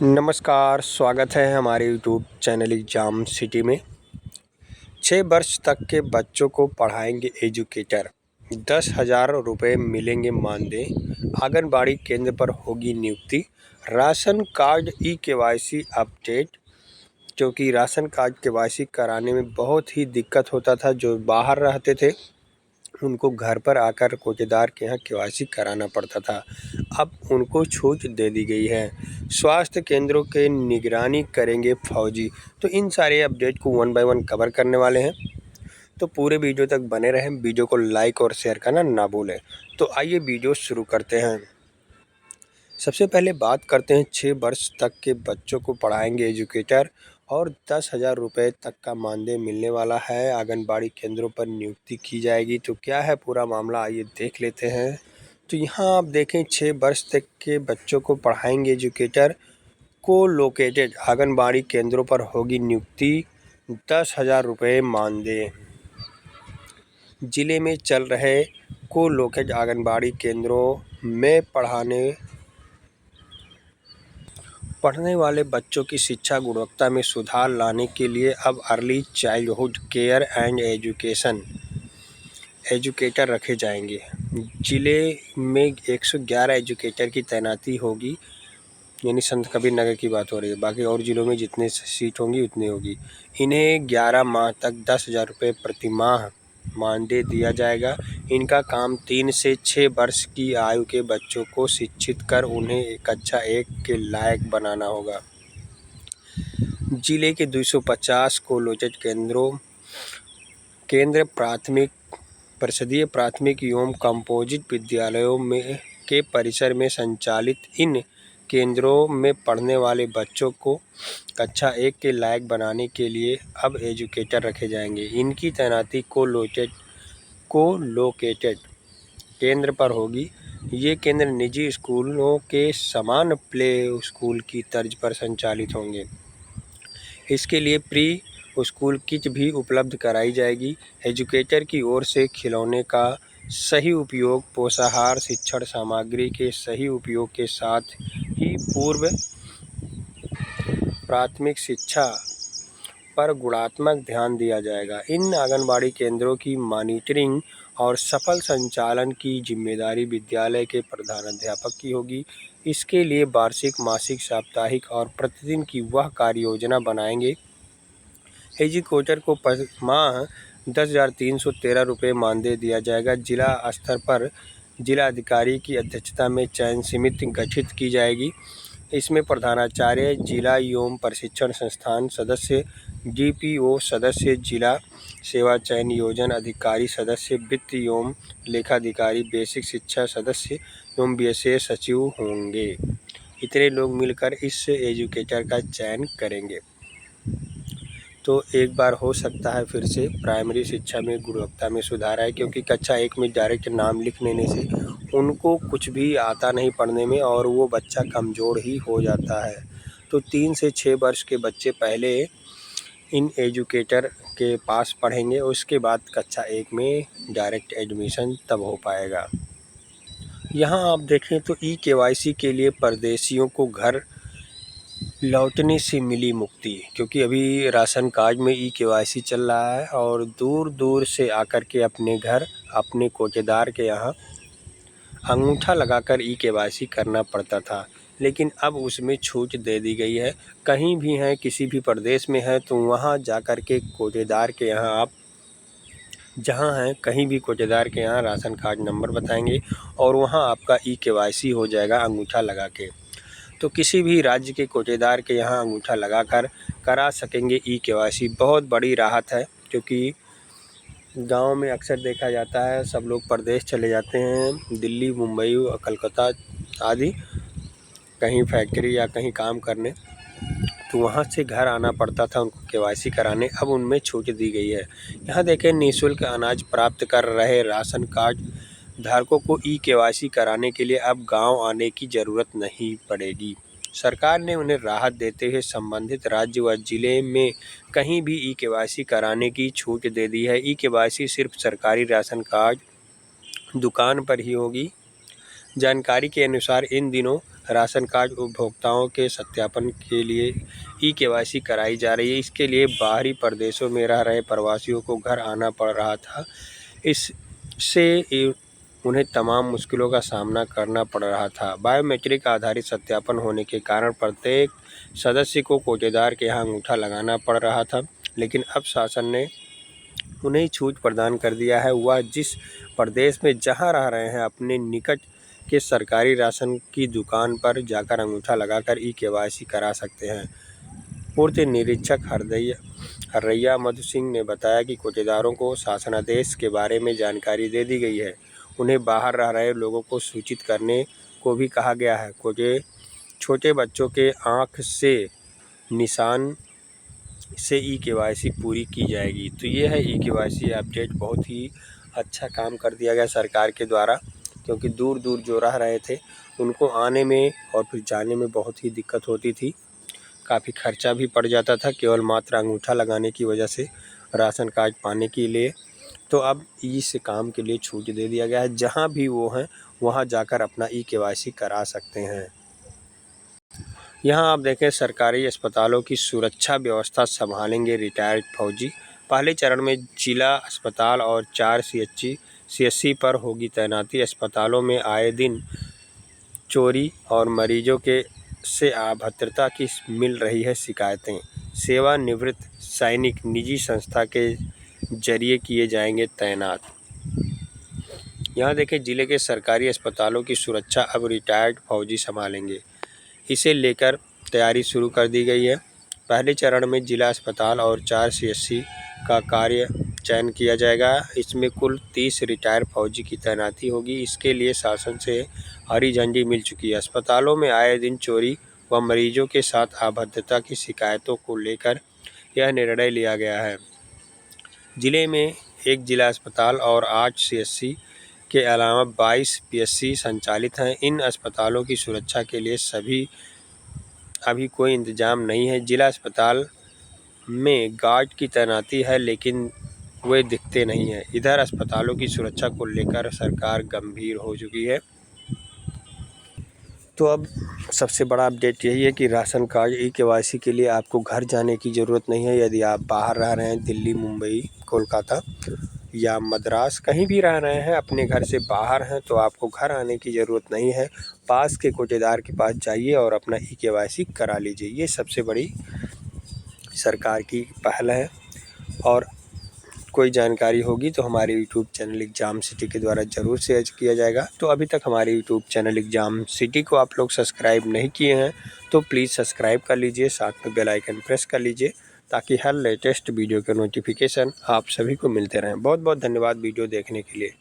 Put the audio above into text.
नमस्कार, स्वागत है हमारे यूट्यूब चैनल एग्जाम सिटी में। 6 वर्ष तक के बच्चों को पढ़ाएंगे एजुकेटर, 10,000 रुपये मिलेंगे मानदेय, आंगनबाड़ी केंद्र पर होगी नियुक्ति, राशन कार्ड ई-केवाईसी अपडेट। क्योंकि राशन कार्ड केवाईसी कराने में बहुत ही दिक्कत होता था। जो बाहर रहते थे उनको घर पर आकर कोटेदार के यहाँ केवाईसी कराना पड़ता था। अब उनको छूट दे दी गई है। स्वास्थ्य केंद्रों के निगरानी करेंगे फौजी। तो इन सारे अपडेट को 1 बाय 1 कवर करने वाले हैं, तो पूरे वीडियो तक बने रहें। वीडियो को लाइक और शेयर करना ना भूलें। तो आइए वीडियो शुरू करते हैं। सबसे पहले बात करते हैं 6 वर्ष तक के बच्चों को पढ़ाएंगे एजुकेटर और 10,000 रुपये तक का मानदेय मिलने वाला है। आंगनबाड़ी केंद्रों पर नियुक्ति की जाएगी। तो क्या है पूरा मामला, आइए देख लेते हैं। तो यहाँ आप देखें, 6 वर्ष तक के बच्चों को पढ़ाएंगे एजुकेटर, को लोकेटेड आंगनबाड़ी केंद्रों पर होगी नियुक्ति, 10,000 रुपये मानदेय। जिले में चल रहे को लोकेटेड आंगनबाड़ी केंद्रों में पढ़ने वाले बच्चों की शिक्षा गुणवत्ता में सुधार लाने के लिए अब early childhood care and educator रखे जाएंगे। जिले में 111 एजुकेटर की तैनाती होगी, यानी संत कबीर नगर की बात हो रही है। बाकी और जिलों में जितने सीट होंगी उतनी होगी। इन्हें 11 माह तक 10,000 रुपये प्रति माह मानदेय दिया जाएगा। इनका काम 3 से 6 वर्ष की आयु के बच्चों को शिक्षित कर उन्हें कक्षा 1 के लायक बनाना होगा। जिले के 250 को लोकेटेड केंद्र प्राथमिक, परिषदीय प्राथमिक एवं कंपोजिट विद्यालयों में के परिसर में संचालित इन केंद्रों में पढ़ने वाले बच्चों को कक्षा 1 के लायक बनाने के लिए अब एजुकेटर रखे जाएंगे। इनकी तैनाती को लोकेटेड केंद्र पर होगी। ये केंद्र निजी स्कूलों के समान प्ले स्कूल की तर्ज पर संचालित होंगे। इसके लिए प्री स्कूल किट भी उपलब्ध कराई जाएगी। एजुकेटर की ओर से खिलौने का सही उपयोग, पोषाहार, शिक्षण सामग्री के सही उपयोग के साथ ही पूर्व प्राथमिक शिक्षा पर गुणात्मक ध्यान दिया जाएगा। इन आंगनबाड़ी केंद्रों की मॉनिटरिंग और सफल संचालन की जिम्मेदारी विद्यालय के प्रधानाध्यापक की होगी। इसके लिए वार्षिक, मासिक, साप्ताहिक और प्रतिदिन की वह कार्य योजना बनाएंगे। एजुकेटर को माह 10,313 रुपये मानदेय दिया जाएगा। जिला स्तर पर जिला अधिकारी की अध्यक्षता में चयन समिति गठित की जाएगी। इसमें प्रधानाचार्य, जिला एवं प्रशिक्षण संस्थान सदस्य, डीपीओ सदस्य, जिला सेवा चयन योजना अधिकारी सदस्य, वित्त एवं लेखाधिकारी, बेसिक शिक्षा सदस्य एवं विशेष सचिव होंगे। इतने लोग मिलकर इस एजुकेटर का चयन करेंगे। तो एक बार हो सकता है फिर से प्राइमरी शिक्षा में गुणवत्ता में सुधार आए, क्योंकि कक्षा 1 में डायरेक्ट नाम लिख लेने से उनको कुछ भी आता नहीं पढ़ने में और वो बच्चा कमज़ोर ही हो जाता है। तो 3 से 6 वर्ष के बच्चे पहले इन एजुकेटर के पास पढ़ेंगे, उसके बाद कक्षा 1 में डायरेक्ट एडमिशन तब हो पाएगा। यहाँ आप देखें तो ई-केवाईसी के लिए परदेशियों को घर लौटने से मिली मुक्ति, क्योंकि अभी राशन कार्ड में ई-केवाईसी चल रहा है और दूर दूर से आकर के अपने घर, अपने कोटेदार के यहाँ अंगूठा लगाकर ई-केवाईसी करना पड़ता था। लेकिन अब उसमें छूट दे दी गई है। कहीं भी हैं, किसी भी प्रदेश में हैं, तो वहाँ जाकर के कोटेदार के यहाँ आप जहाँ हैं, कहीं भी कोटेदार के यहाँ राशन कार्ड नंबर बताएंगे और वहाँ आपका ई-केवाईसी हो जाएगा अंगूठा लगा के। तो किसी भी राज्य के कोटेदार के यहाँ अंगूठा लगाकर करा सकेंगे ई-केवाईसी। बहुत बड़ी राहत है, क्योंकि गांव में अक्सर देखा जाता है सब लोग प्रदेश चले जाते हैं, दिल्ली, मुंबई और कलकत्ता आदि, कहीं फैक्ट्री या कहीं काम करने, तो वहाँ से घर आना पड़ता था उनको केवाईसी कराने। अब उनमें छूट दी गई है। यहाँ देखें, निःशुल्क अनाज प्राप्त कर रहे राशन कार्ड धारकों को ई-केवाईसी कराने के लिए अब गांव आने की ज़रूरत नहीं पड़ेगी। सरकार ने उन्हें राहत देते हुए संबंधित राज्य व जिले में कहीं भी ई-केवाईसी कराने की छूट दे दी है। ई-केवाईसी सिर्फ सरकारी राशन कार्ड दुकान पर ही होगी। जानकारी के अनुसार इन दिनों राशन कार्ड उपभोक्ताओं के सत्यापन के लिए ई-केवाईसी कराई जा रही है। इसके लिए बाहरी प्रदेशों में रह रहे प्रवासियों को घर आना पड़ रहा था। इससे उन्हें तमाम मुश्किलों का सामना करना पड़ रहा था। बायोमेट्रिक आधारित सत्यापन होने के कारण प्रत्येक सदस्य को कोटेदार के यहाँ अंगूठा लगाना पड़ रहा था, लेकिन अब शासन ने उन्हें छूट प्रदान कर दिया है। वह जिस प्रदेश में जहां रह रहे हैं, अपने निकट के सरकारी राशन की दुकान पर जाकर अंगूठा लगाकर ई-केवाईसी करा सकते हैं। पूर्त निरीक्षक हरैया मधु सिंह ने बताया कि कोटेदारों को शासनादेश के बारे में जानकारी दे दी गई है। उन्हें बाहर रह रहे लोगों को सूचित करने को भी कहा गया है। छोटे बच्चों के आँख से निशान से ई-केवाईसी पूरी की जाएगी। तो ये है ई-केवाईसी अपडेट। बहुत ही अच्छा काम कर दिया गया सरकार के द्वारा, क्योंकि दूर दूर जो रह रहे थे उनको आने में और फिर जाने में बहुत ही दिक्कत होती थी। काफ़ी खर्चा भी पड़ जाता था केवल मात्र अंगूठा लगाने की वजह से राशन कार्ड पाने के लिए। तो अब इस काम के लिए छूट दे दिया गया है। जहाँ भी वो हैं वहाँ जाकर अपना ई-केवाईसी करा सकते हैं। यहाँ आप देखें, सरकारी अस्पतालों की सुरक्षा व्यवस्था संभालेंगे रिटायर्ड फौजी। पहले चरण में जिला अस्पताल और 4 CHC पर होगी तैनाती। अस्पतालों में आए दिन चोरी और मरीजों के से अभद्रता की मिल रही है शिकायतें। सेवानिवृत्त सैनिक निजी संस्था के जरिए किए जाएंगे तैनात। यहाँ देखें, जिले के सरकारी अस्पतालों की सुरक्षा अब रिटायर्ड फौजी संभालेंगे। इसे लेकर तैयारी शुरू कर दी गई है। पहले चरण में जिला अस्पताल और 4 CHC का कार्य चयन किया जाएगा। इसमें कुल 30 रिटायर्ड फौजी की तैनाती होगी। इसके लिए शासन से हरी झंडी मिल चुकी है। अस्पतालों में आए दिन चोरी व मरीजों के साथ अभद्रता की शिकायतों को लेकर यह निर्णय लिया गया है। जिले में 1 जिला अस्पताल और 8 CHC के अलावा 22 PSC संचालित हैं। इन अस्पतालों की सुरक्षा के लिए अभी कोई इंतजाम नहीं है। जिला अस्पताल में गार्ड की तैनाती है, लेकिन वे दिखते नहीं हैं। इधर अस्पतालों की सुरक्षा को लेकर सरकार गंभीर हो चुकी है। तो अब सबसे बड़ा अपडेट यही है कि राशन कार्ड ई-केवाईसी के लिए आपको घर जाने की ज़रूरत नहीं है। यदि आप बाहर रह रहे हैं, दिल्ली, मुंबई, कोलकाता या मद्रास, कहीं भी रह रहे हैं, अपने घर से बाहर हैं, तो आपको घर आने की ज़रूरत नहीं है। पास के कोटेदार के पास जाइए और अपना ई-केवाईसी करा लीजिए। ये सबसे बड़ी सरकार की पहल है। और कोई जानकारी होगी तो हमारे यूट्यूब चैनल एग्ज़ाम सिटी के द्वारा ज़रूर शेयर किया जाएगा। तो अभी तक हमारे यूट्यूब चैनल एग्ज़ाम सिटी को आप लोग सब्सक्राइब नहीं किए हैं तो प्लीज़ सब्सक्राइब कर लीजिए, साथ में बेल आइकन प्रेस कर लीजिए, ताकि हर लेटेस्ट वीडियो के नोटिफिकेशन आप सभी को मिलते रहें। बहुत बहुत धन्यवाद वीडियो देखने के लिए।